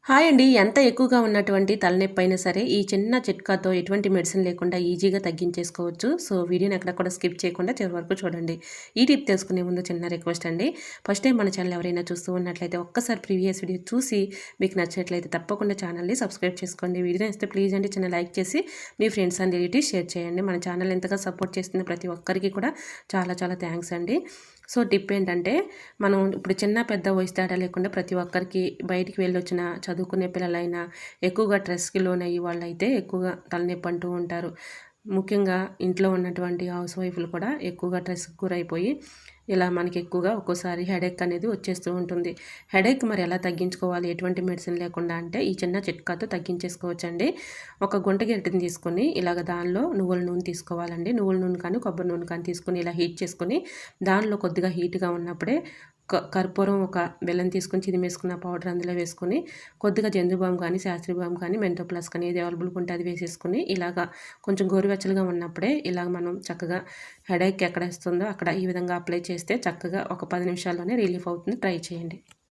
Hi అండి. ఎంత ఎక్కువగా ఉన్నటువంటి తలనొప్పి అయినా సరే, ఈ చిన్న చిట్కాతో ఎటువంటి మెడిసిన్ లేకుండా ఈజీగా తగ్గించేసుకోవచ్చు. సో, వీడియోని ఎక్కడ కూడా స్కిప్ చేయకుండా చివరి వరకు చూడండి. ఈ టిప్ తెలుసుకునే ముందు చిన్న రిక్వెస్ట్ అండి. ఫస్ట్ టైం మన ఛానల్ ఎవరైనా చూస్తూ ఉన్నట్లయితే ఒక్కసారి ప్రీవియస్ వీడియో చూసి మీకు నచ్చినట్లయితే తప్పకుండా ఛానల్ని సబ్స్క్రైబ్ చేసుకోండి. వీడియో నచ్చితే ప్లీజ్ అండి చిన్న లైక్ చేసి మీ ఫ్రెండ్స్ అండ్ రిలేటివ్స్ షేర్ చేయండి. మన ఛానల్ ఎంతగా సపోర్ట్ చేస్తున్న ప్రతి ఒక్కరికి కూడా చాలా చాలా థ్యాంక్స్ అండి. సో, టిప్ ఏంటంటే మనం ఇప్పుడు చిన్న పెద్ద వయసు తేడా లేకుండా ప్రతి ఒక్కరికి బయటికి వెళ్ళొచ్చిన చదువుకునే పిల్లలైనా ఎక్కువగా స్ట్రెస్‌కి లోనయ్యే వాళ్ళైతే ఎక్కువగా తలనొప్పి అంటూ ఉంటారు. ముఖ్యంగా ఇంట్లో ఉన్నటువంటి హౌస్ వైఫ్‌లు కూడా ఎక్కువగా స్ట్రెస్‌కి గురైపోయి ఇలా మనకి ఎక్కువగా ఒక్కోసారి హెడేక్ అనేది వచ్చేస్తూ ఉంటుంది. హెడేక్ మరి ఎలా తగ్గించుకోవాలి ఎటువంటి మెడిసిన్ లేకుండా అంటే ఈ చిన్న చిట్కాతో తగ్గించేసుకోవచ్చండి. ఒక గుంట గరిటెని తీసుకొని ఇలాగ దానిలో నువ్వుల నూనె తీసుకోవాలండి. నువ్వుల నూనె కానీ కొబ్బరి నూనె కానీ తీసుకొని ఇలా హీట్ చేసుకొని దానిలో కొద్దిగా హీట్‌గా ఉన్నప్పుడే కర్పూరం ఒక బెల్లం తీసుకొని చిదిమేసుకున్న పౌడర్ అందులో వేసుకొని కొద్దిగా జందుబామ్ కానీ శాస్త్రీ బామ్ కానీ మెంతో ప్లస్ కానీ ఏది అవైలబుల్గా ఉంటే అది వేసేసుకొని ఇలాగా కొంచెం గోరువెచ్చలుగా ఉన్నప్పుడే ఇలాగ మనం చక్కగా హెడేక్ ఎక్కడ వస్తుందో అక్కడ ఈ విధంగా అప్లై చేస్తే చక్కగా ఒక 10 నిమిషాల్లోనే రిలీఫ్ అవుతుంది. ట్రై చేయండి.